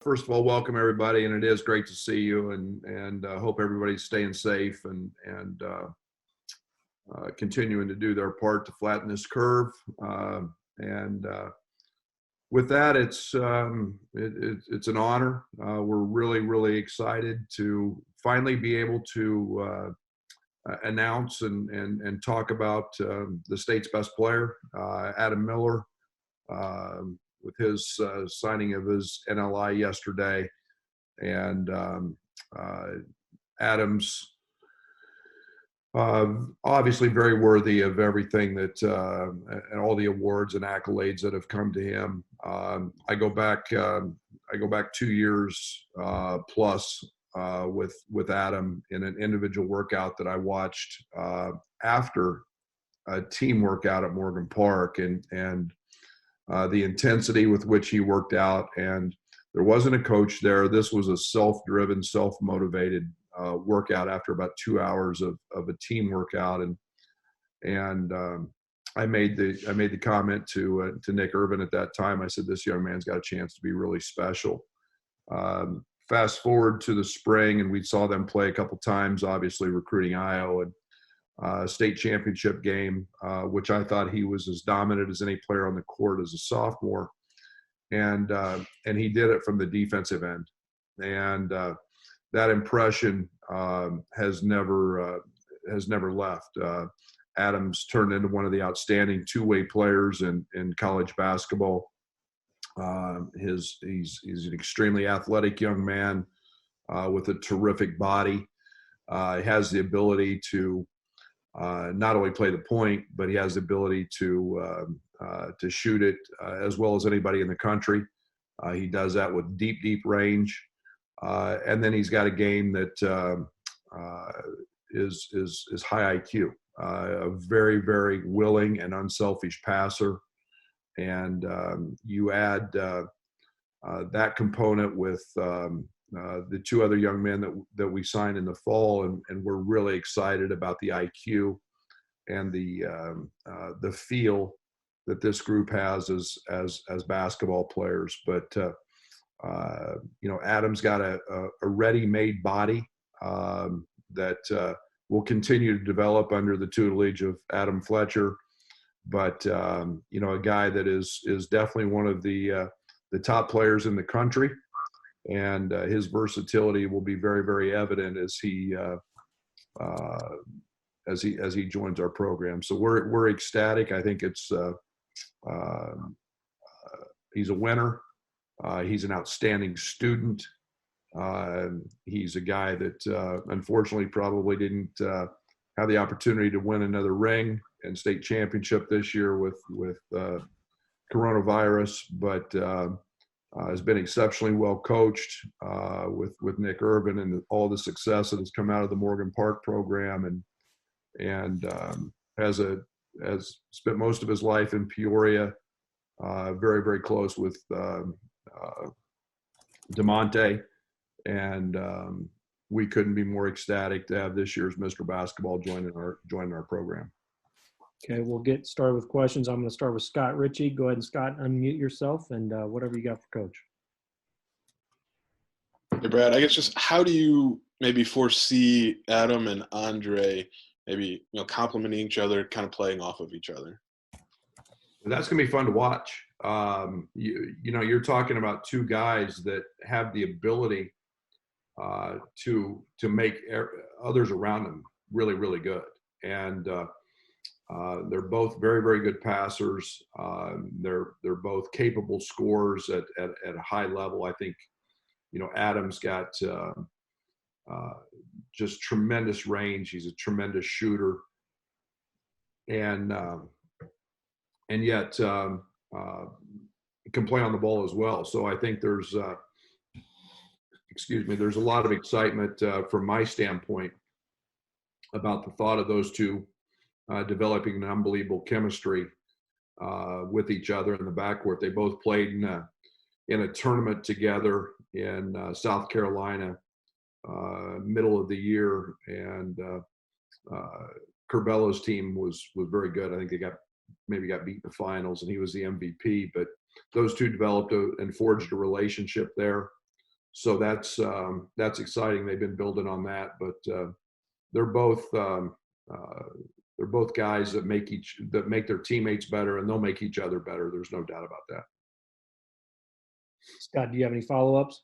First of all, welcome everybody, and it is great to see you, and hope everybody's staying safe and continuing to do their part to flatten this curve. And with that, it's an honor. We're really excited to finally be able to announce and talk about the state's best player, Adam Miller. With his signing of his NLI yesterday. And Adams obviously very worthy of everything that and all the awards and accolades that have come to him. I go back 2 years plus with Adam in an individual workout that I watched after a team workout at Morgan Park, and the intensity with which he worked out. And there wasn't a coach there. This was a self-driven, self-motivated workout after about 2 hours of a team workout. And I made the comment to Nick Irvin at that time. I said, this young man's got a chance to be really special. Fast forward to the spring, and we saw them play a couple times, obviously recruiting Iowa. State championship game, which I thought he was as dominant as any player on the court as a sophomore, and he did it from the defensive end, and that impression has never left. Adams turned into one of the outstanding two-way players in college basketball. He's an extremely athletic young man with a terrific body. He has the ability to not only play the point, but he has the ability to shoot it as well as anybody in the country. He does that with deep range, and then he's got a game that is high IQ. A very willing and unselfish passer, and you add that component with the two other young men that we signed in the fall, and we're really excited about the IQ and the feel that this group has as basketball players. But Adam's got a ready-made body that will continue to develop under the tutelage of Adam Fletcher. But a guy that is definitely one of the top players in the country. And his versatility will be very evident as he joins our program. So we're ecstatic. I think he's a winner. He's an outstanding student. He's a guy that unfortunately probably didn't have the opportunity to win another ring and state championship this year with coronavirus, but has been exceptionally well coached with Nick Irvin and all the success that has come out of the Morgan Park program, and has spent most of his life in Peoria, very close with DeMonte, and we couldn't be more ecstatic to have this year's Mr. Basketball joining our program. Okay, we'll get started with questions. I'm going to start with Scott Ritchie. Go ahead and, Scott, unmute yourself and whatever you got for Coach. Hey, Brad, I guess just how do you maybe foresee Adam and Andre maybe complementing each other, kind of playing off of each other? That's going to be fun to watch. You're talking about two guys that have the ability to make others around them really good, and they're both very good passers. They're both capable scorers at a high level. I think Adam's got just tremendous range. He's a tremendous shooter, and yet he can play on the ball as well. So I think there's a lot of excitement from my standpoint about the thought of those two developing an unbelievable chemistry with each other in the backcourt. They both played in a tournament together in South Carolina, middle of the year, and Curbelo's team was very good. I think they got beat in the finals, and he was the MVP. But those two developed and forged a relationship there. So that's exciting. They've been building on that, but they're both guys that make their teammates better, and they'll make each other better. There's no doubt about that. Scott, do you have any follow-ups?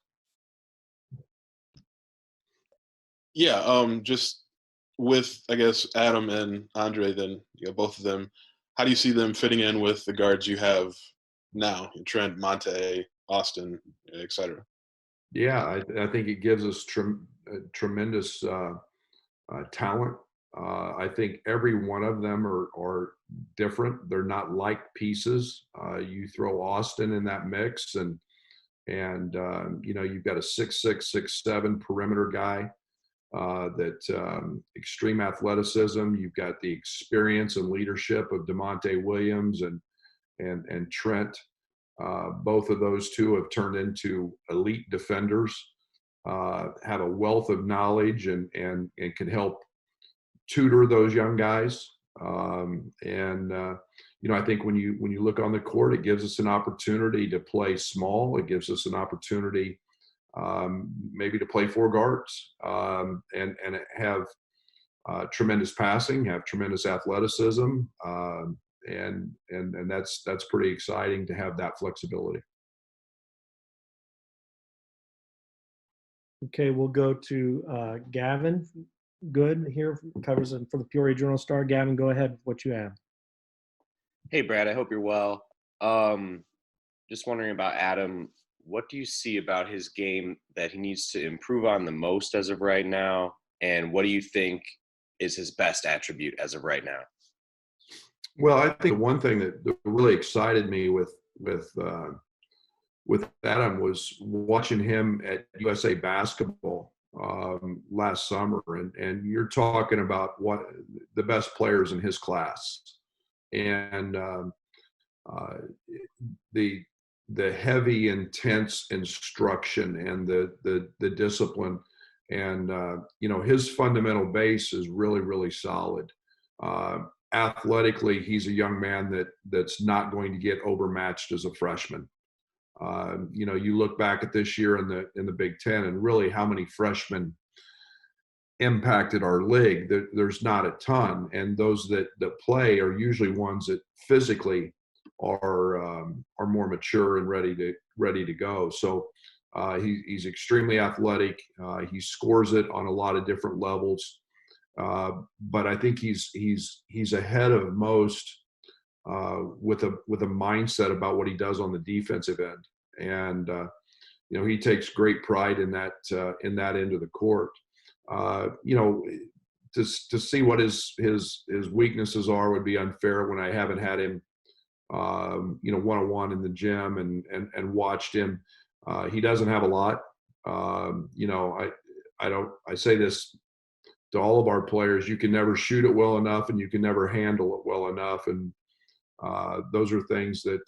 Yeah, just with, I guess, Adam and Andre, then both of them, how do you see them fitting in with the guards you have now? Trent, Monte, Austin, etc. Yeah, I think it gives us tremendous talent. I think every one of them are different. They're not like pieces. You throw Austin in that mix, and you've got a 6'6", 6'7" perimeter guy. That extreme athleticism. You've got the experience and leadership of DeMonte Williams and Trent. Both of those two have turned into elite defenders. Have a wealth of knowledge and can help tutor those young guys. I think when you look on the court, it gives us an opportunity to play small. It gives us an opportunity maybe to play four guards and have tremendous passing, have tremendous athleticism, and that's pretty exciting to have that flexibility. Okay, we'll go to Gavin. Good here, covers it for the Peoria Journal-Star. Gavin, go ahead. What you have? Hey, Brad. I hope you're well. Just wondering about Adam. What do you see about his game that he needs to improve on the most as of right now? And what do you think is his best attribute as of right now? Well, I think one thing that really excited me with Adam was watching him at USA Basketball last summer, and you're talking about what the best players in his class, and the heavy, intense instruction and the discipline, and his fundamental base is really, really solid. Athletically, he's a young man that's not going to get overmatched as a freshman. You look back at this year in the Big Ten, and really how many freshmen impacted our league. There's not a ton, and those that play are usually ones that physically are more mature and ready to go. So he's extremely athletic. He scores it on a lot of different levels, but I think he's ahead of most with a mindset about what he does on the defensive end, and he takes great pride in that end of the court. To see what his weaknesses are would be unfair when I haven't had him one-on-one in the gym and watched him. He doesn't have a lot. I say this to all of our players: you can never shoot it well enough, and you can never handle it well enough. And those are things that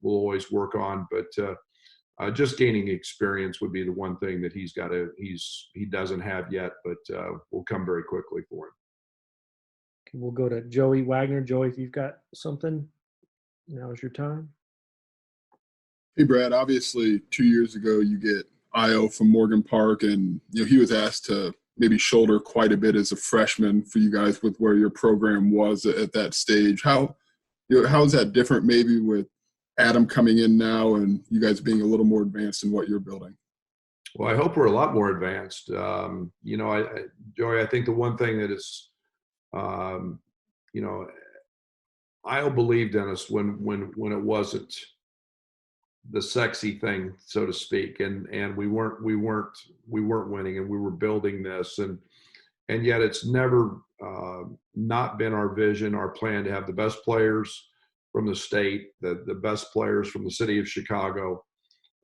we'll always work on. But just gaining experience would be the one thing that he doesn't have yet, but will come very quickly for him. We'll go to Joey Wagner. Joey, if you've got something, now is your time. Hey, Brad, obviously 2 years ago you get Io from Morgan Park, and he was asked to maybe shoulder quite a bit as a freshman for you guys with where your program was at that stage. How is that different maybe with Adam coming in now and you guys being a little more advanced in what you're building? Well, I hope we're a lot more advanced. Joey, I think the one thing that is Io believed in us when it wasn't the sexy thing, so to speak, and we weren't winning, and we were building this, and yet it's never not been our vision, our plan to have the best players from the state, the best players from the city of Chicago,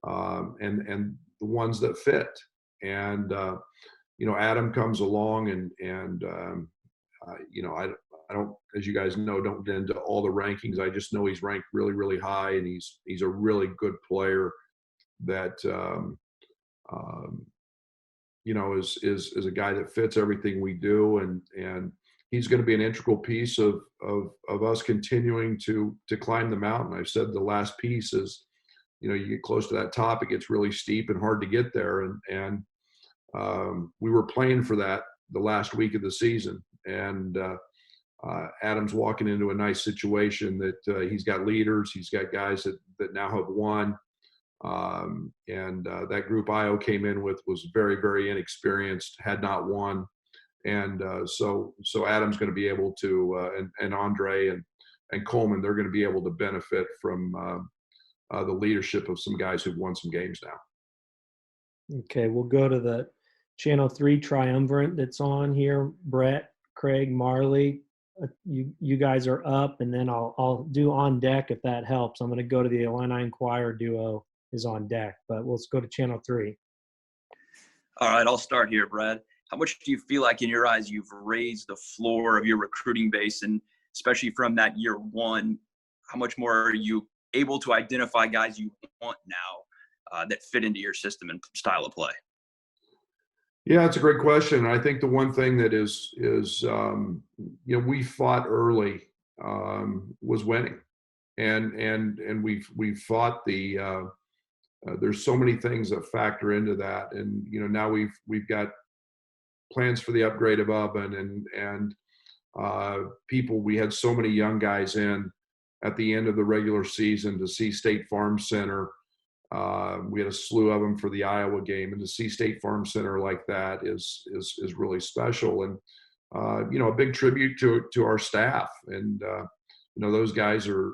and the ones that fit. And Adam comes along, and I don't, as you guys know, don't get into all the rankings. I just know he's ranked really, really high, and he's a really good player that is a guy that fits everything we do, and he's going to be an integral piece of us continuing to climb the mountain. I've said the last piece is you get close to that top, it gets really steep and hard to get there. And we were playing for that the last week of the season. And Adam's walking into a nice situation that he's got leaders, he's got guys that now have won. That group Io came in with was very, very inexperienced, had not won. And so Adam's going to be able to, and Andre and Coleman, they're going to be able to benefit from the leadership of some guys who've won some games now. Okay, we'll go to the Channel 3 triumvirate that's on here. Brett, Craig, Marley, you guys are up, and then I'll do on deck if that helps. I'm going to go to the Illini Inquirer duo is on deck, but let's go to Channel 3. All right, I'll start here, Brad. How much do you feel like in your eyes you've raised the floor of your recruiting base, and especially from that year one, how much more are you able to identify guys you want now that fit into your system and style of play? Yeah, it's a great question. I think the one thing that is we fought early was winning, and we fought the. There's so many things that factor into that, and now we've got plans for the upgrade of Oven and people. We had so many young guys in at the end of the regular season to see State Farm Center. We had a slew of them for the Iowa game, and to see State Farm Center like that is really special. And a big tribute to our staff. And those guys are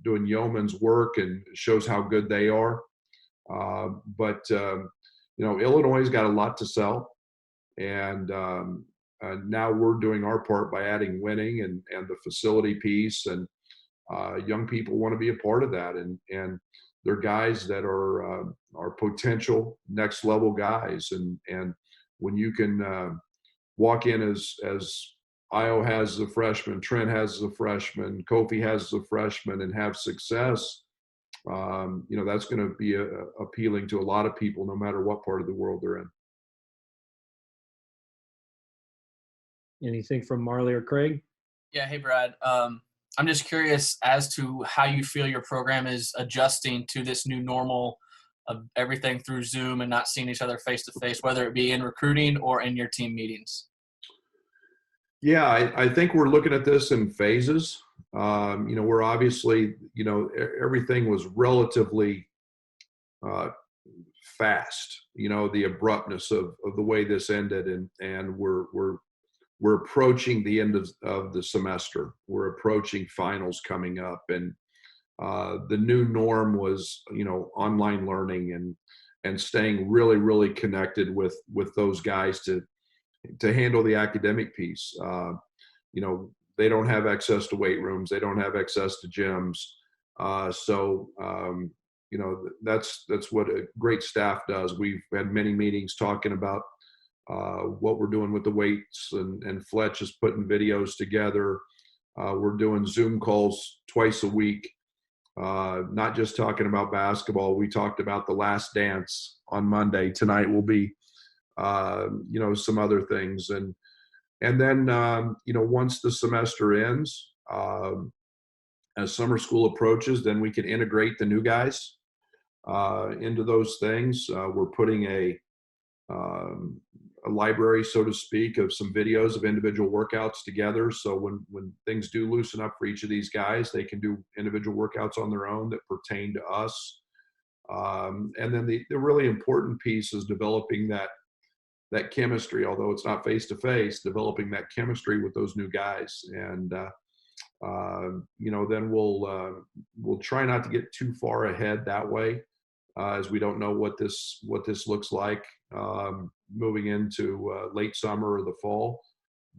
doing yeoman's work, and it shows how good they are. But Illinois has got a lot to sell, and now we're doing our part by adding winning and the facility piece, and young people want to be a part of that, and they're guys that are potential next level guys, and when you can walk in as Io has the freshman, Trent has the freshman, Kofi has the freshman, and have success, that's going to be appealing to a lot of people, no matter what part of the world they're in. Anything from Marley or Craig? Yeah, hey, Brad. I'm just curious as to how you feel your program is adjusting to this new normal of everything through Zoom and not seeing each other face to face, whether it be in recruiting or in your team meetings. Yeah, I think we're looking at this in phases. We're obviously, everything was relatively fast, the abruptness of the way this ended, and we're approaching the end of the semester. We're approaching finals coming up, and the new norm was, online learning and staying really, really connected with those guys to handle the academic piece. They don't have access to weight rooms. They don't have access to gyms. That's what a great staff does. We've had many meetings talking about what we're doing with the weights, and Fletch is putting videos together. We're doing Zoom calls twice a week, not just talking about basketball. We talked about The Last Dance on Monday. Tonight will be some other things. And then, once the semester ends, as summer school approaches, then we can integrate the new guys into those things. We're putting a library, so to speak, of some videos of individual workouts together. So when things do loosen up for each of these guys, they can do individual workouts on their own that pertain to us. And then the really important piece is developing that chemistry, although it's not face-to-face, developing that chemistry with those new guys. And, then we'll try not to get too far ahead that way, as we don't know what this looks like moving into late summer or the fall.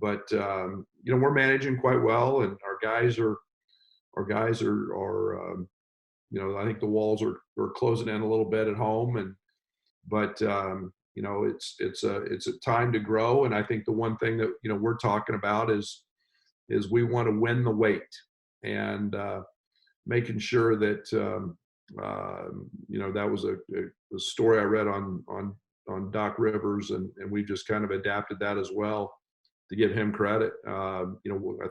But, we're managing quite well, and our guys are I think the walls are closing in a little bit at home, but it's a time to grow. And I think the one thing that, we're talking about is we want to win the weight, and making sure that, that was a story I read on Doc Rivers, and we've just kind of adapted that as well to give him credit. I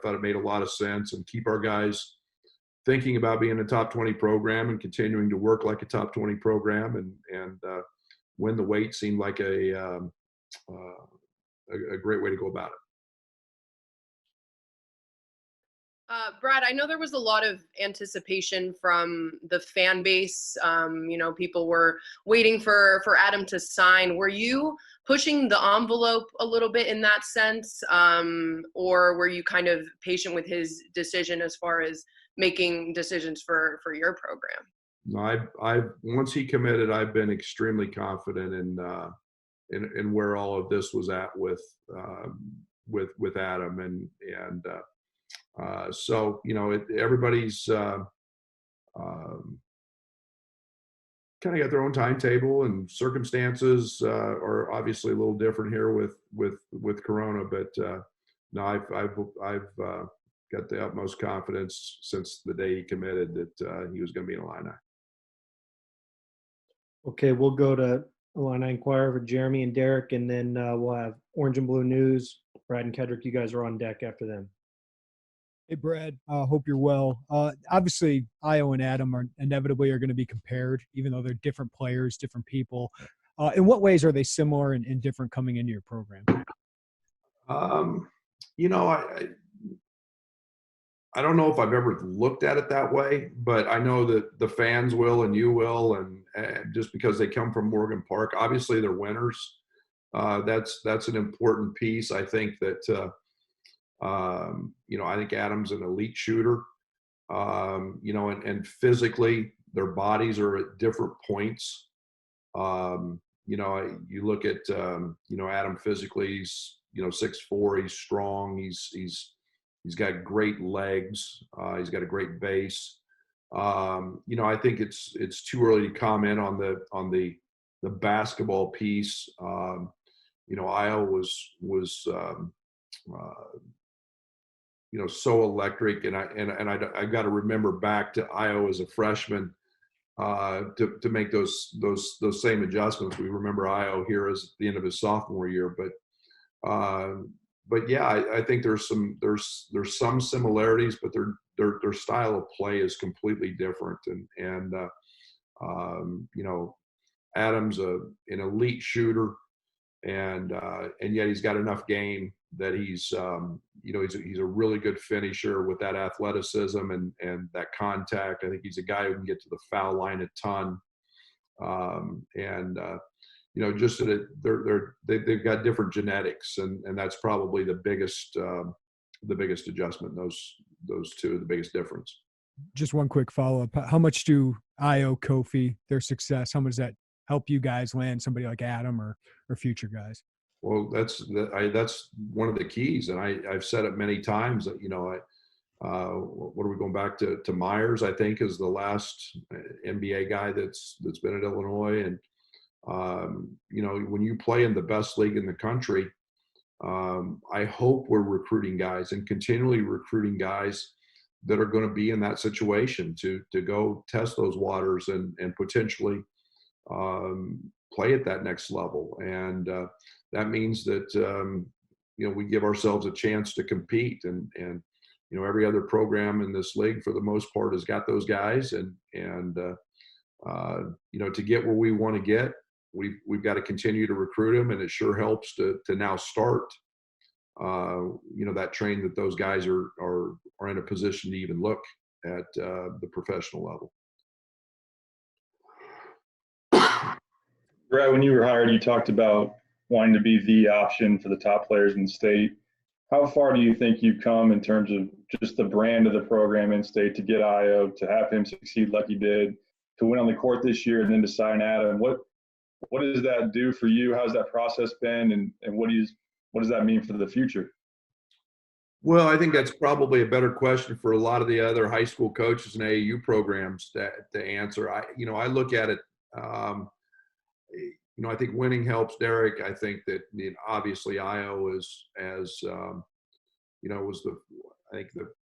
thought it made a lot of sense, and keep our guys thinking about being a top 20 program and continuing to work like a top 20 program, and win the weight seemed like a great way to go about it. Brad, I know there was a lot of anticipation from the fan base. People were waiting for Adam to sign. Were you pushing the envelope a little bit in that sense, or were you kind of patient with his decision as far as making decisions for your program? No, I once he committed, I've been extremely confident in where all of this was at with Adam, and so everybody's kind of got their own timetable, and circumstances are obviously a little different here with Corona, but no, I've got the utmost confidence since the day he committed that he was going to be an Illini. Okay, we'll go to Illini Inquirer for Jeremy and Derek, and then we'll have Orange and Blue News. Brad and Kedrick, you guys are on deck after them. Hey, Brad. Hope you're well. Obviously, Io and Adam are inevitably going to be compared, even though they're different players, different people. In what ways are they similar and different coming into your program? I don't know if I've ever looked at it that way, but I know that the fans will and you will, and just because they come from Morgan Park, obviously they're winners. That's an important piece. I think that I think Adam's an elite shooter, and physically their bodies are at different points. You look at Adam physically, he's 6'4", he's strong, he's got great legs, he's got a great base. I think it's too early to comment on the basketball piece. Io was so electric, and I got to remember back to Io as a freshman to make those same adjustments. We remember Io here as the end of his sophomore year, but yeah, I think there's some similarities, but their style of play is completely different, and Adam's an elite shooter, and yet he's got enough game that he's a really good finisher with that athleticism and that contact. I think he's a guy who can get to the foul line a ton, just that they've got different genetics, and that's probably the biggest adjustment. Those two are the biggest difference. Just one quick follow-up. How much do Io, Kofi, their success, how much does that help you guys land somebody like Adam or future guys? Well, that's one of the keys, and I've said it many times that what are we going back to Myers? I think is the last NBA guy that's been at Illinois, and when you play in the best league in the country, I hope we're recruiting guys and continually recruiting guys that are going to be in that situation to go test those waters and potentially play at that next level, and that means that we give ourselves a chance to compete, and every other program in this league for the most part has got those guys, and to get where we want to get, we've got to continue to recruit them, and it sure helps to now start that train that those guys are in a position to even look at the professional level. Brad, when you were hired, you talked about wanting to be the option for the top players in the state. How far do you think you've come in terms of just the brand of the program in state to get Io, to have him succeed like he did, to win on the court this year, and then to sign Adam? What does that do for you? How's that process been, and what does that mean for the future? Well, I think that's probably a better question for a lot of the other high school coaches and AAU programs to answer. I look at it. I think winning helps Derek. I think that obviously Io was the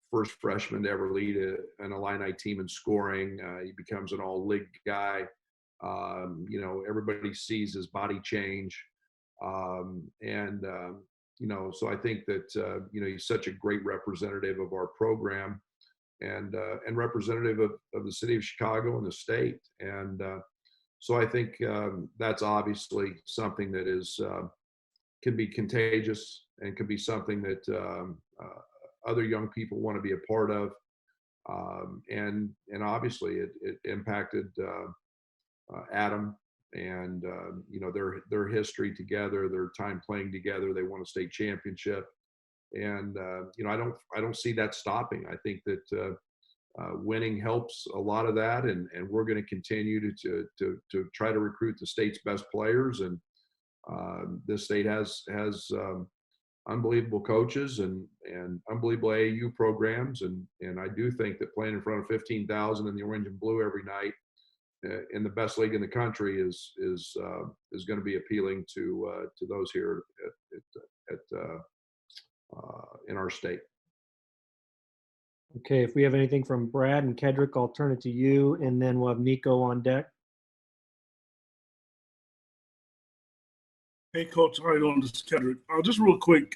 first freshman to ever lead an Illini team in scoring. He becomes an all-league guy. Everybody sees his body change, so I think that he's such a great representative of our program. and representative of the city of Chicago and the state. And so I think that's obviously something that is can be contagious and can be something that other young people want to be a part of. And obviously it impacted Adam and their history together, their time playing together. They won a state championship, and I don't see that stopping. I think that winning helps a lot of that, and we're going to continue to try to recruit the state's best players. And this state has unbelievable coaches and unbelievable AAU programs, and I do think that playing in front of 15,000 in the orange and blue every night in the best league in the country is going to be appealing to those here in our state. Okay, if we have anything from Brad and Kedrick, I'll turn it to you, and then we'll have Nico on deck. Hey, Coach, how are you doing? This is Kedrick. Just real quick,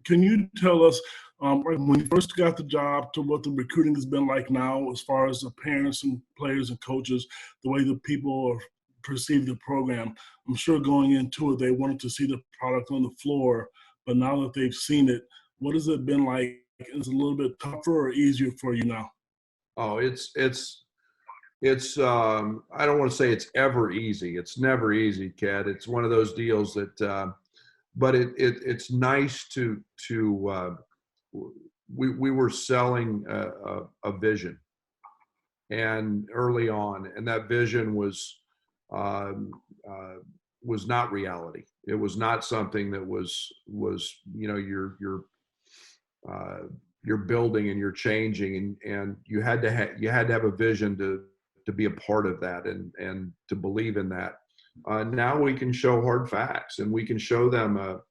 can you tell us when you first got the job to what the recruiting has been like now, as far as the parents and players and coaches, the way the people perceive the program? I'm sure going into it, they wanted to see the product on the floor, but now that they've seen it, what has it been like? Is it a little bit tougher or easier for you now? Oh, it's I don't want to say it's ever easy. It's never easy, Ken. It's one of those deals that, but it's nice to we were selling a vision, and early on, and that vision was not reality. It was not something that was you're building and you're changing, and you had to have a vision to be a part of that and to believe in that. Now we can show hard facts, and we can show them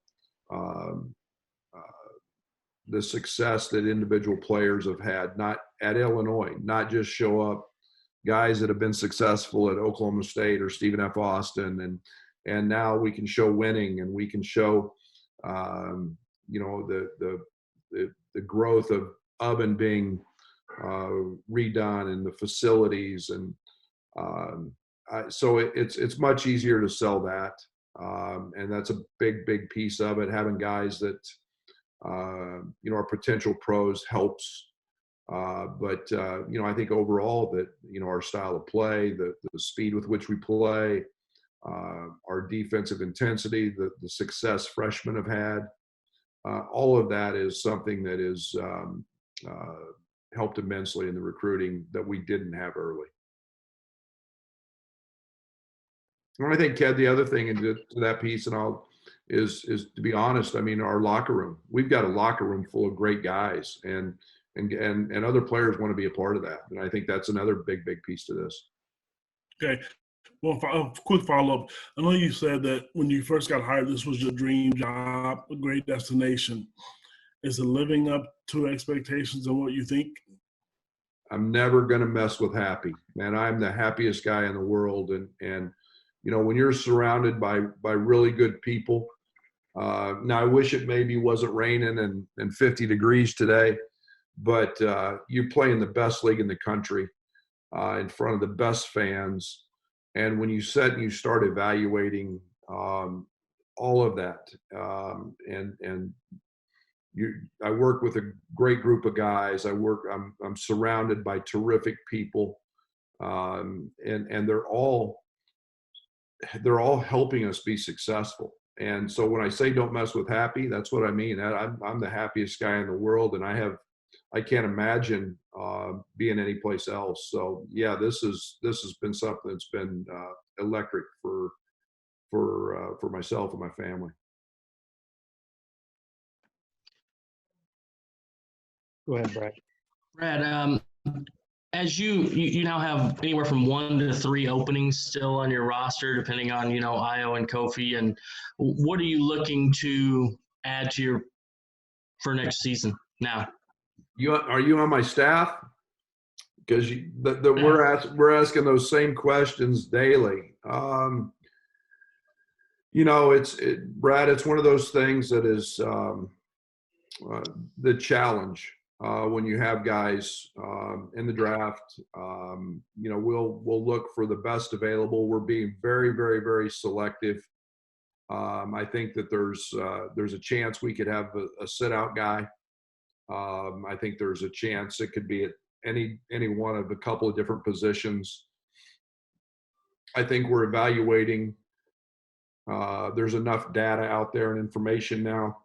the success that individual players have had, not at Illinois, not just show up guys that have been successful at Oklahoma State or Stephen F. Austin, and now we can show winning, and we can show the growth of and being redone, and the facilities, and so it's much easier to sell that, and that's a big piece of it. Having guys that are potential pros helps, but I think overall that our style of play, the speed with which we play, our defensive intensity, the success freshmen have had, all of that is something that is helped immensely in the recruiting that we didn't have early. And I think, Ked, the other thing into that piece, and is to be honest, I mean, our locker room. We've got a locker room full of great guys, and other players want to be a part of that. And I think that's another big piece to this. Okay. Well, a quick follow-up. I know you said that when you first got hired, this was your dream job, a great destination. Is it living up to expectations and what you think? I'm never going to mess with happy, man. I'm the happiest guy in the world. And when you're surrounded by really good people, now I wish it maybe wasn't raining and 50 degrees today, but you play in the best league in the country, in front of the best fans. And when you start evaluating all of that, I work with a great group of guys. I'm surrounded by terrific people, and they're all helping us be successful. And so when I say don't mess with happy, that's what I mean. I'm the happiest guy in the world, and I can't imagine being anyplace else. So yeah, this has been something that's been electric for myself and my family. Go ahead, Brad. Brad, as you now have anywhere from 1 to 3 openings still on your roster, depending on Io and Kofi, and what are you looking to add to for next season now? Are you on my staff? Because we're asking those same questions daily. Brad, it's one of those things that is the challenge. when you have guys in the draft. We'll look for the best available. We're being very, very, very selective. I think that there's a chance we could have a sit-out guy. I think there's a chance it could be at any one of a couple of different positions. I think we're evaluating. There's enough data out there and information now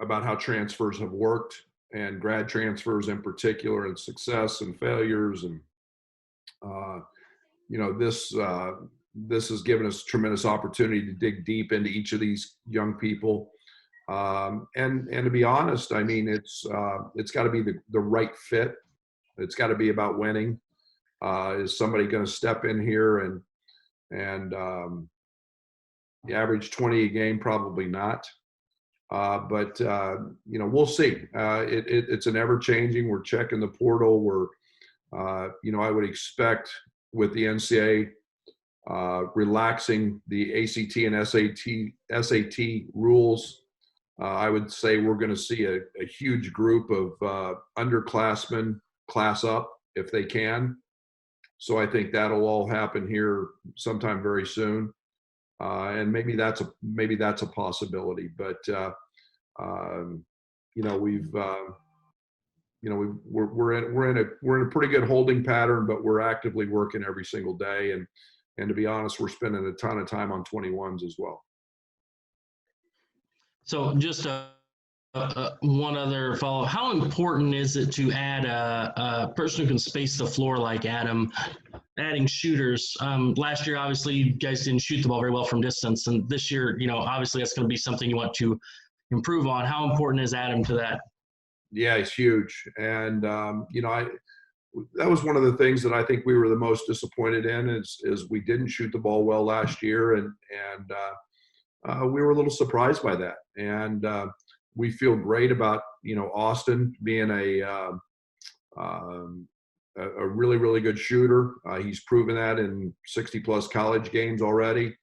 about how transfers have worked, and grad transfers in particular, and success and failures. And this has given us tremendous opportunity to dig deep into each of these young people. And to be honest, I mean, it's got to be the right fit. It's got to be about winning. Is somebody going to step in here and average 20 a game? Probably not. But we'll see. It's an ever-changing. We're checking the portal. We're, I would expect with the NCAA relaxing the ACT and SAT rules, I would say we're going to see a huge group of underclassmen class up if they can. So I think that'll all happen here sometime very soon. And maybe that's a possibility, but we're in a pretty good holding pattern, but we're actively working every single day, and to be honest, we're spending a ton of time on 21s as well. So just one other follow-up. How important is it to add a person who can space the floor like Adam, adding shooters? Last year, obviously, you guys didn't shoot the ball very well from distance. And this year, obviously that's going to be something you want to improve on. How important is Adam to that? Yeah, he's huge. And, that was one of the things that I think we were the most disappointed in is we didn't shoot the ball well last year. And we were a little surprised by that. And we feel great about, Austin being a really, really good shooter. He's proven that in 60-plus college games already.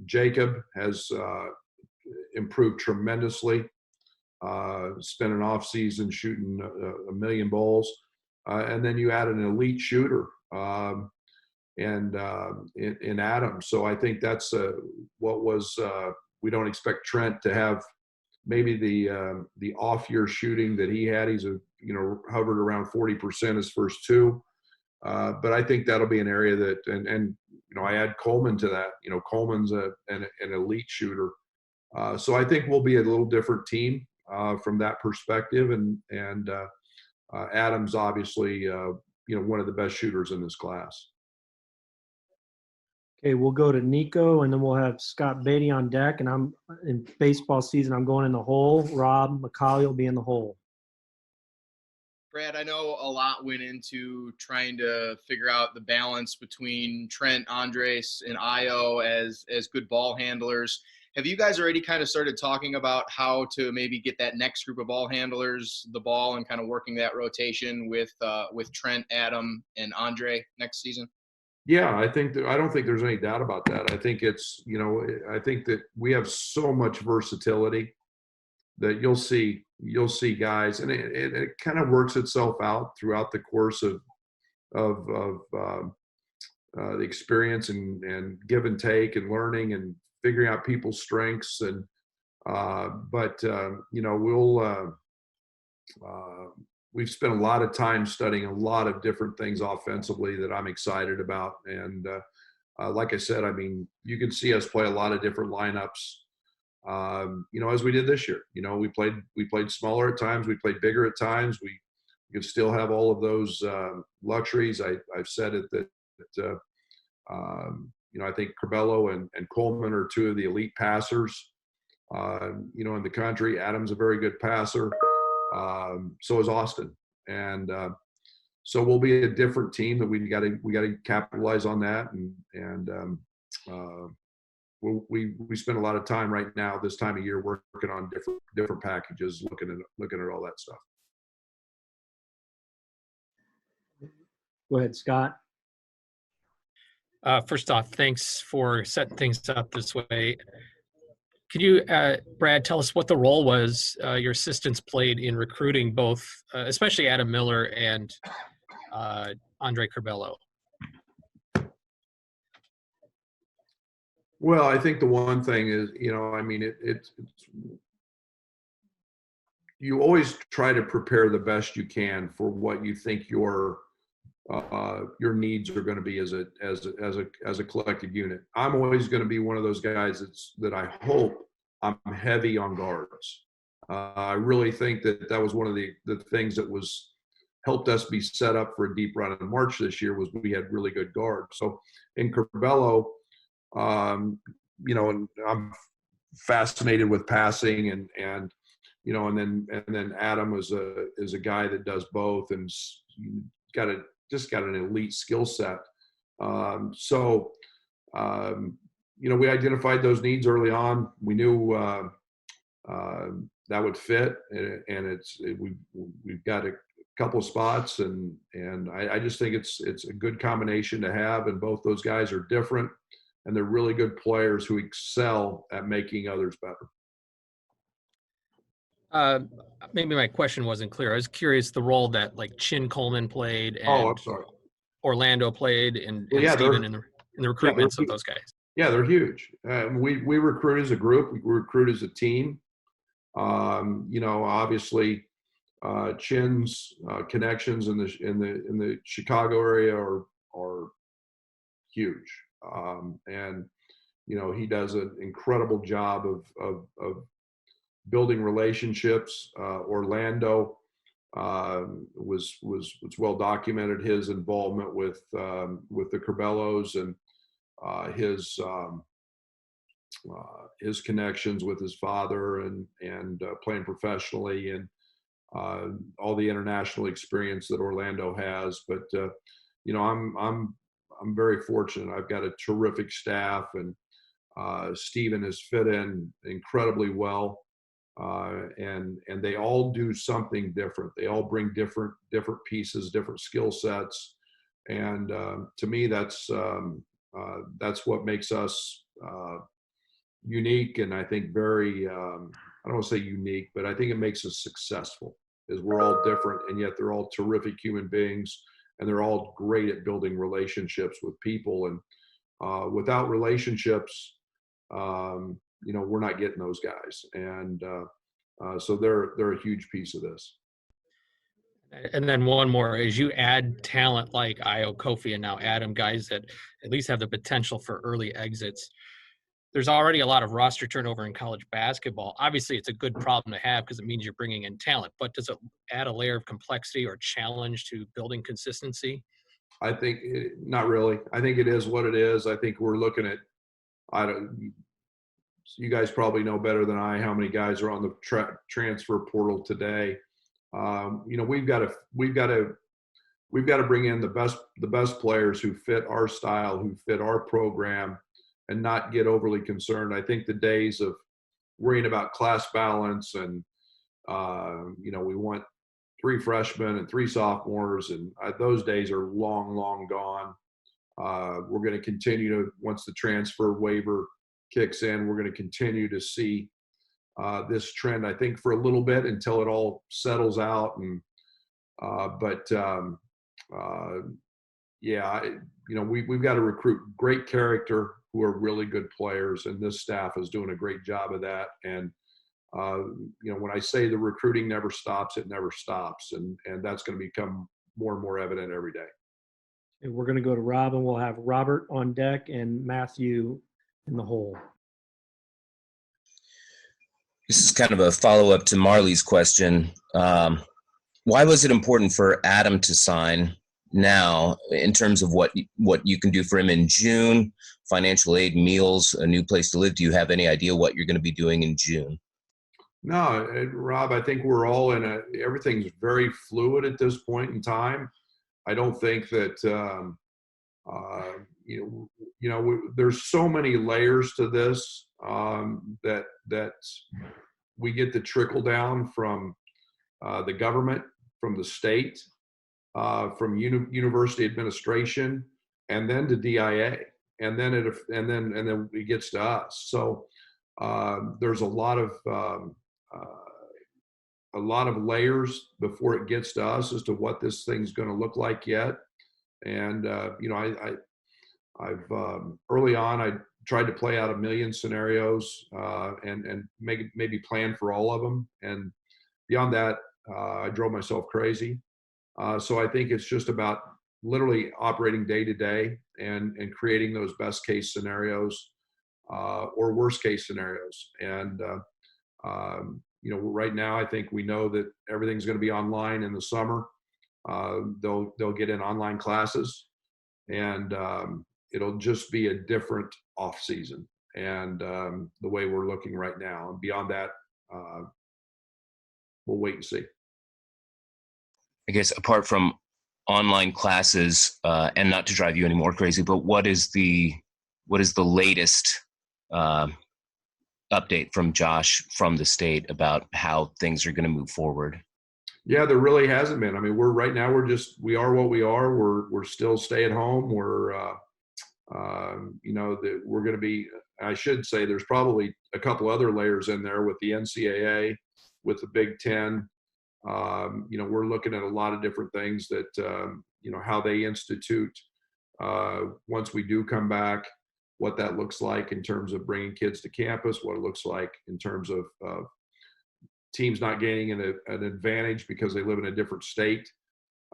Jacob has improved tremendously. Spent an off season shooting a million balls. And then you add an elite shooter in Adam. So I think that's we don't expect Trent to have maybe the off year shooting that he had. He's hovered around 40% his first two. But I think that'll be an area that, and I add Coleman to that. Coleman's an elite shooter. So I think we'll be a little different team from that perspective. And Adam's obviously, one of the best shooters in this class. Okay, we'll go to Nico, and then we'll have Scott Beatty on deck. And I'm in baseball season. I'm going in the hole. Rob McCauley will be in the hole. Brad, I know a lot went into trying to figure out the balance between Trent, Andres, and Io as good ball handlers. Have you guys already kind of started talking about how to maybe get that next group of ball handlers the ball and kind of working that rotation with Trent, Adam, and Andre next season? Yeah, I don't think there's any doubt about that. I think it's, I think that we have so much versatility that you'll see guys, and it kind of works itself out throughout the course of the experience and give and take and learning and figuring out people's strengths. And we've spent a lot of time studying a lot of different things offensively that I'm excited about. And like I said, I mean, you can see us play a lot of different lineups. As we did this year. We played smaller at times, we played bigger at times. We could still have all of those luxuries. I've said it that I think Curbelo and Coleman are two of the elite passers. In the country. Adam's a very good passer. So is Austin, and so we'll be a different team that we got to capitalize on that, and we spend a lot of time right now this time of year working on different packages, looking at all that stuff. Go ahead, Scott. First off, thanks for setting things up this way. Could you, Brad, tell us what the role was your assistants played in recruiting both, especially Adam Miller and Andre Curbelo? Well, I think the one thing is, I mean, it's you always try to prepare the best you can for what you think your needs are going to be as a collective unit. I'm always going to be one of those guys that I hope I'm heavy on guards. I really think that was one of the things that was helped us be set up for a deep run in March this year was we had really good guards. So in Curbelo, and I'm fascinated with passing and then Adam is a guy that does both and got an elite skill set. We identified those needs early on. We knew that would fit, and we've got a couple of spots, and I just think it's a good combination to have. And both those guys are different, and they're really good players who excel at making others better. Maybe my question wasn't clear. I was curious the role that like Chin Coleman played and I'm sorry. Orlando played and Well, Steven in the recruitments of those guys. Yeah, they're huge. We recruit as a group. We recruit as a team. Obviously, Chin's connections in the Chicago area are huge, and he does an incredible job of building relationships. Orlando was well documented, his involvement with the Curbelos and his connections with his father and playing professionally and all the international experience that Orlando has. But I'm very fortunate. I've got a terrific staff, and Steven has fit in incredibly well. And they all do something different. They all bring different pieces, different skill sets. And to me, that's what makes us unique. And I think very, I don't want to say unique, but I think it makes us successful, is we're all different, and yet they're all terrific human beings, and they're all great at building relationships with people. And without relationships, we're not getting those guys. And so they're a huge piece of this. And then one more, as you add talent like Io, Kofi, and now Adam, guys that at least have the potential for early exits, there's already a lot of roster turnover in college basketball. Obviously, it's a good problem to have because it means you're bringing in talent, but does it add a layer of complexity or challenge to building consistency? I think not really. I think it is what it is. I think we're looking at, you guys probably know better than I how many guys are on the transfer portal today. We've got to bring in the best players who fit our style, who fit our program, and not get overly concerned. I think the days of worrying about class balance and we want 3 freshmen and 3 sophomores, and those days are long gone. We're going to continue to, once the transfer waiver kicks in, we're going to continue to see this trend, I think, for a little bit until it all settles out. And we've got to recruit great character who are really good players, and this staff is doing a great job of that. And when I say the recruiting never stops, it never stops, and that's going to become more and more evident every day. And we're going to go to Rob, and we'll have Robert on deck and Matthew in the hole. This is kind of a follow-up to Marley's question. Why was it important for Adam to sign now in terms of what you can do for him in June? Financial aid, meals, a new place to live. Do you have any idea what you're going to be doing in June? No, Rob, I think we're all everything's very fluid at this point in time. I don't think that, there's so many layers to this that we get the trickle down from the government, from the state, from university administration, and then to DIA, and then it gets to us. So There's a lot of layers before it gets to us as to what this thing's going to look like yet. And I've early on I tried to play out a million scenarios and maybe plan for all of them. And beyond that, I drove myself crazy. So I think it's just about literally operating day to day and creating those best case scenarios or worst case scenarios. And right now I think we know that everything's going to be online in the summer. They'll get in online classes, and it'll just be a different off season. And the way we're looking right now, and beyond that, we'll wait and see. I guess apart from online classes, and not to drive you any more crazy, but what is the latest update from Josh from the state about how things are going to move forward? Yeah, there really hasn't been. I mean, we are what we are. We're still stay at home. We're that we're going to be. I should say there's probably a couple other layers in there with the NCAA, with the Big Ten. We're looking at a lot of different things that, how they institute once we do come back, what that looks like in terms of bringing kids to campus, what it looks like in terms of teams not gaining an advantage because they live in a different state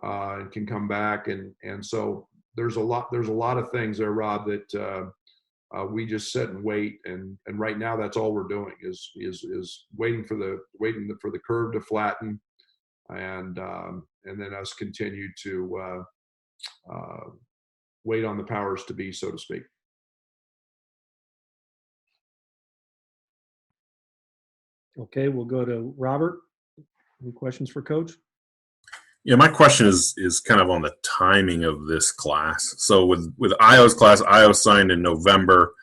and can come back. And so there's a lot of things there, Rob, that we just sit and wait. And right now that's all we're doing is waiting for the curve to flatten. And then us continue to wait on the powers to be, so to speak. Okay, we'll go to Robert. Any questions for Coach? Yeah, my question is kind of on the timing of this class. So with Io's class, Io signed in November,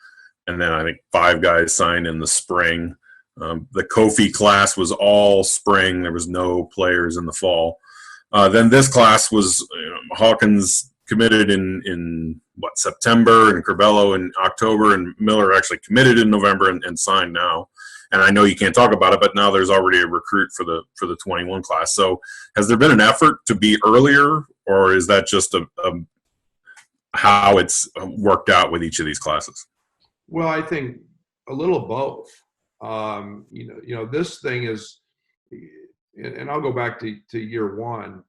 and then I think 5 guys signed in the spring. The Kofi class was all spring. There was no players in the fall. Then this class was Hawkins committed in September, and Curbelo in October, and Miller actually committed in November and signed now. And I know you can't talk about it, but now there's already a recruit for the 21 class. So has there been an effort to be earlier, or is that just how it's worked out with each of these classes? Well, I think a little both. This thing is, and I'll go back to year one.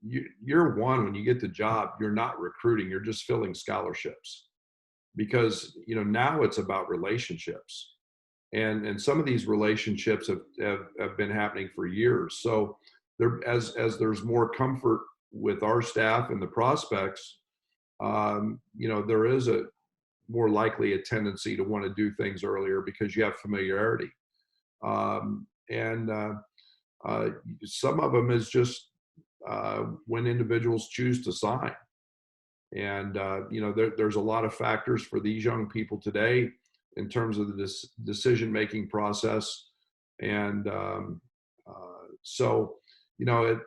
Year one, when you get the job, you're not recruiting, you're just filling scholarships, because now it's about relationships, and some of these relationships have been happening for years. So as there's more comfort with our staff and the prospects, there is a more likely a tendency to want to do things earlier because you have familiarity. Some of them is just when individuals choose to sign. And, there's a lot of factors for these young people today in terms of the decision-making process. And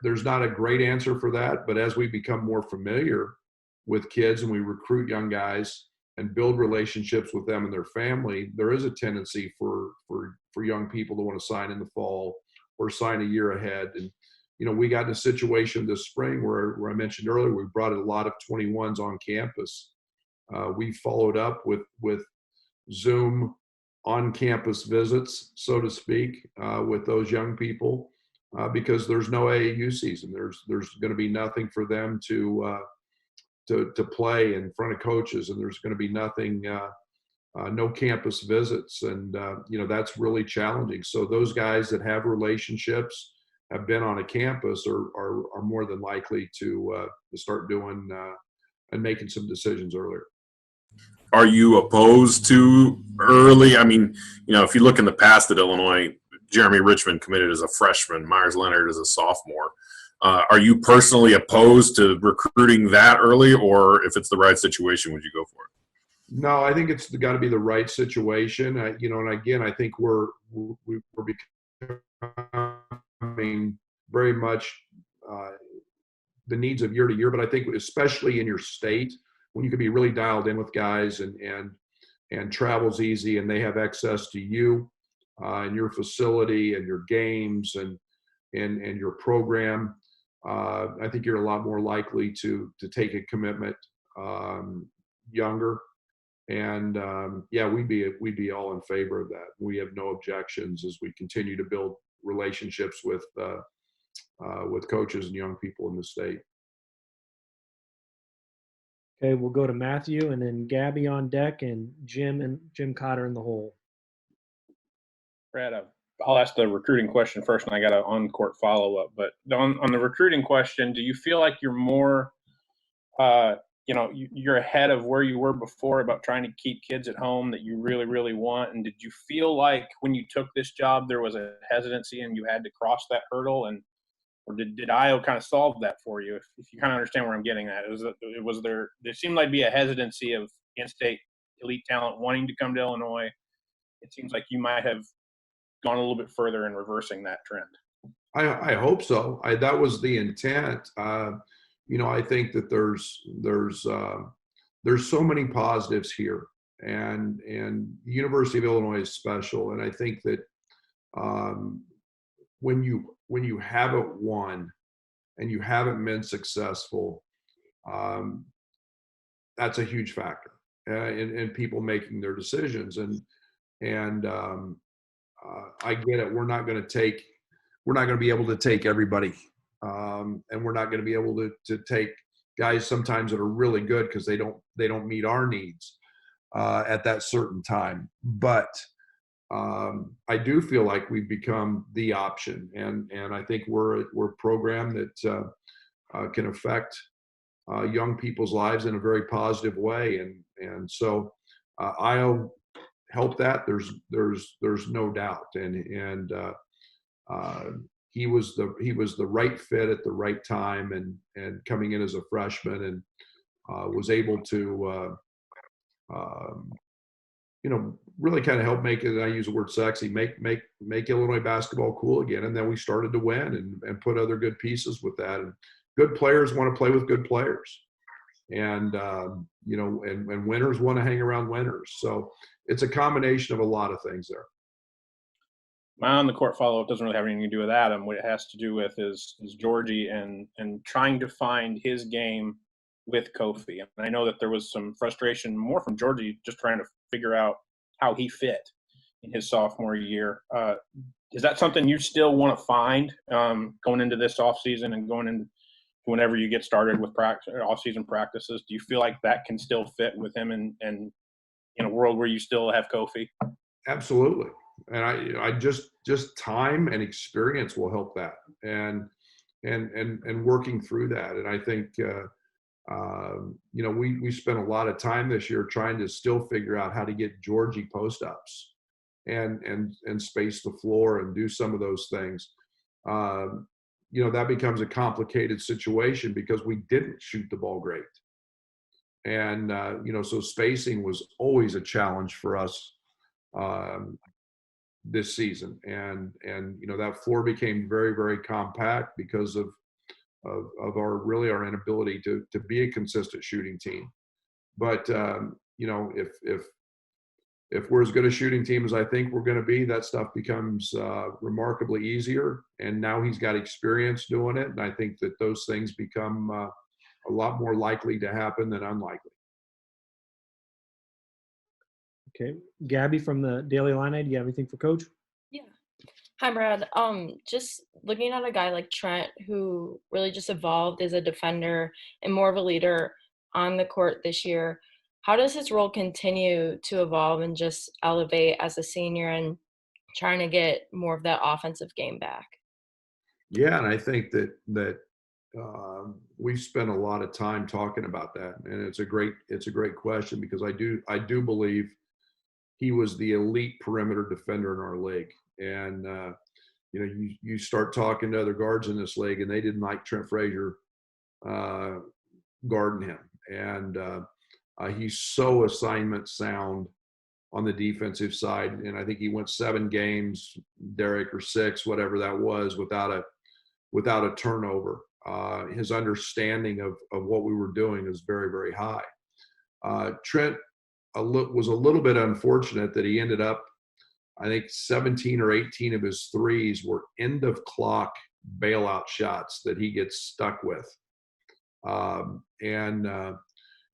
there's not a great answer for that, but as we become more familiar with kids and we recruit young guys and build relationships with them and their family, there is a tendency for young people to want to sign in the fall or sign a year ahead. And, we got in a situation this spring where I mentioned earlier, we brought a lot of 21s on campus. We followed up with Zoom on-campus visits, so to speak, with those young people because there's no AAU season. There's going to be nothing for them to play in front of coaches, and there's going to be nothing, no campus visits, and that's really challenging. So those guys that have relationships, have been on a campus, are more than likely to start doing and making some decisions earlier. Are you opposed to early? I mean, if you look in the past at Illinois, Jeremy Richmond committed as a freshman, Myers Leonard as a sophomore. Are you personally opposed to recruiting that early, or if it's the right situation, would you go for it? No, I think it's got to be the right situation. And again, I think we're becoming very much the needs of year to year. But I think especially in your state, when you can be really dialed in with guys and and travel's easy, and they have access to you and your facility and your games and your program, I think you're a lot more likely to take a commitment younger. And yeah, we'd be all in favor of that. We have no objections as we continue to build relationships with coaches and young people in the state. Okay, we'll go to Matthew and then Gabby on deck and Jim Cotter in the hole. Brad, I'll ask the recruiting question first, and I got an on-court follow-up. But on the recruiting question, do you feel like you're more, you're ahead of where you were before about trying to keep kids at home that you really, really want? And did you feel like when you took this job there was a hesitancy and you had to cross that hurdle? Or did IO kind of solve that for you? If you kind of understand where I'm getting at, there seemed like be a hesitancy of in-state elite talent wanting to come to Illinois. It seems like you might have gone a little bit further in reversing that trend. I hope so. That was the intent. I think that there's so many positives here, and the University of Illinois is special. And I think that when you haven't won and you haven't been successful, that's a huge factor in people making their decisions. And I get it. We're not going to be able to take everybody, and we're not going to be able to take guys sometimes that are really good because they don't meet our needs at that certain time. But I do feel like we've become the option, and I think we're a program that can affect young people's lives in a very positive way, and so IO helped that. There's no doubt, and he was the right fit at the right time, and coming in as a freshman, and was able to really kind of help make it. I use the word sexy, make Illinois basketball cool again. And then we started to win and put other good pieces with that. And good players want to play with good players, and and winners want to hang around winners. So it's a combination of a lot of things there. My on the court follow-up doesn't really have anything to do with Adam. What it has to do with is Georgie and trying to find his game with Kofi. And I know that there was some frustration more from Georgie just trying to figure out how he fit in his sophomore year. Is that something you still want to find going into this offseason and going into whenever you get started with off-season practices? Do you feel like that can still fit with him and in a world where you still have Kofi? Absolutely. And I just time and experience will help that, and working through that. And I think we spent a lot of time this year trying to still figure out how to get Georgie post-ups and space the floor and do some of those things. That becomes a complicated situation because we didn't shoot the ball great. And, so spacing was always a challenge for us this season. And that floor became very, very compact because of our inability to be a consistent shooting team. But, if we're as good a shooting team as I think we're going to be, that stuff becomes remarkably easier. And now he's got experience doing it. And I think that those things become a lot more likely to happen than unlikely. Okay. Gabby from the Daily Line, do you have anything for Coach? Yeah. Hi, Brad. Just looking at a guy like Trent, who really just evolved as a defender and more of a leader on the court this year, how does his role continue to evolve and just elevate as a senior and trying to get more of that offensive game back? Yeah, and I think that we've spent a lot of time talking about that, and it's a great question because I do believe he was the elite perimeter defender in our league. And you start talking to other guards in this league, and they didn't like Trent Frazier guarding him. And he's so assignment sound on the defensive side. And I think he went 7 games, Derek, or 6, whatever that was, without a turnover. His understanding of what we were doing is very, very high. Trent was a little bit unfortunate that he ended up, I think 17 or 18 of his threes were end of clock bailout shots that he gets stuck with.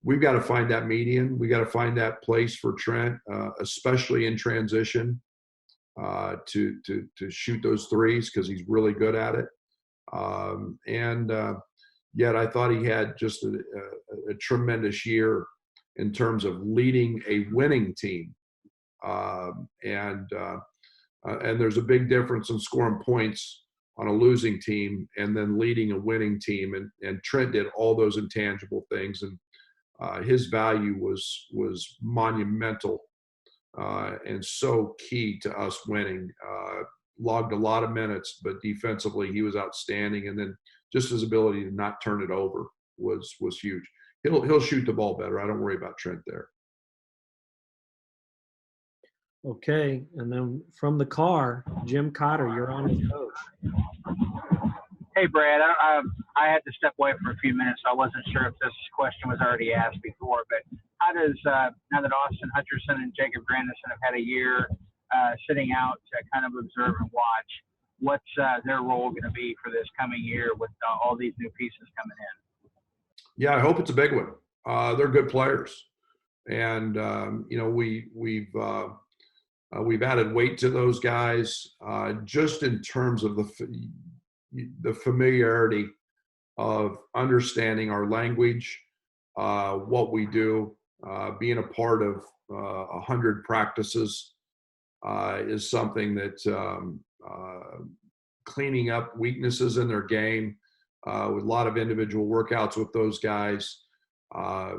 We've got to find that median. We got to find that place for Trent, especially in transition, to shoot those threes, because he's really good at it. Yet I thought he had just a tremendous year in terms of leading a winning team. And there's a big difference in scoring points on a losing team and then leading a winning team. And Trent did all those intangible things, and his value was monumental and so key to us winning. Logged a lot of minutes, but defensively he was outstanding. And then just his ability to not turn it over was huge. He'll shoot the ball better. I don't worry about Trent there. Okay, and then from the car, Jim Cotter, you're on as coach. Hey, Brad, I had to step away for a few minutes. So I wasn't sure if this question was already asked before, but how does, now that Austin Hutcherson and Jacob Grandison have had a year sitting out to kind of observe and watch, what's their role going to be for this coming year with all these new pieces coming in? Yeah, I hope it's a big one. They're good players. And, we've added weight to those guys just in terms of the familiarity of understanding our language, what we do, being a part of 100 practices is something that cleaning up weaknesses in their game with a lot of individual workouts with those guys. I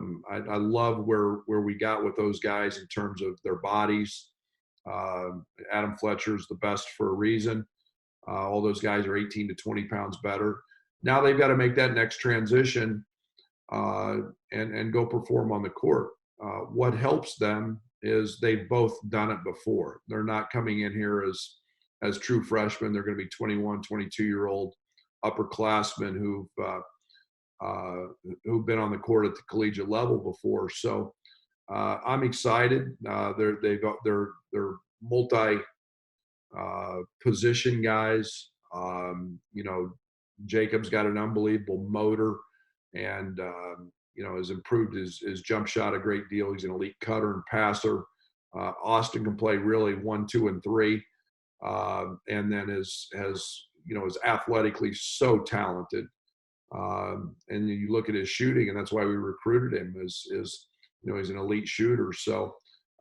love where we got with those guys in terms of their bodies. Adam Fletcher's the best for a reason. All those guys are 18 to 20 pounds better. Now they've got to make that next transition and go perform on the court. What helps them is they've both done it before. They're not coming in here as true freshmen. They're going to be 21, 22-year-old upperclassmen who've been on the court at the collegiate level before. So I'm excited. They're multi position guys. Jacob's got an unbelievable motor, and has improved his jump shot a great deal. He's an elite cutter and passer. Austin can play really 1, 2, and 3, and then is athletically so talented. And you look at his shooting, and that's why we recruited him. Is he's an elite shooter. So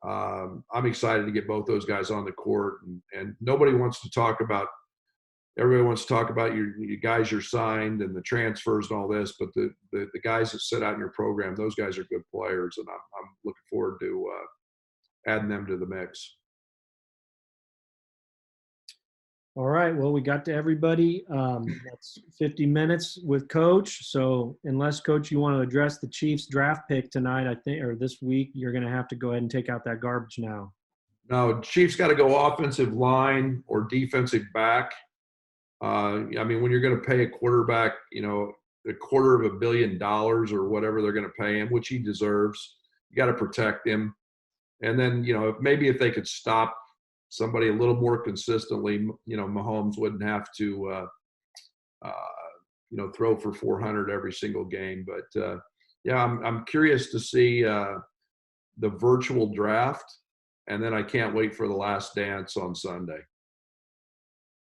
I'm excited to get both those guys on the court. And nobody wants to talk about. Everybody wants to talk about your guys you're signed and the transfers and all this, but the guys that sit out in your program, those guys are good players, and I'm looking forward to adding them to the mix. All right. Well, we got to everybody. That's 50 minutes with Coach. So unless, Coach, you want to address the Chiefs draft pick tonight, I think, or this week, you're going to have to go ahead and take out that garbage now. No, Chiefs got to go offensive line or defensive back. When you're going to pay a quarterback, $250 million or whatever they're going to pay him, which he deserves, you got to protect him. And then, maybe if they could stop somebody a little more consistently, Mahomes wouldn't have to, throw for 400 every single game. But I'm curious to see the virtual draft, and then I can't wait for the last dance on Sunday.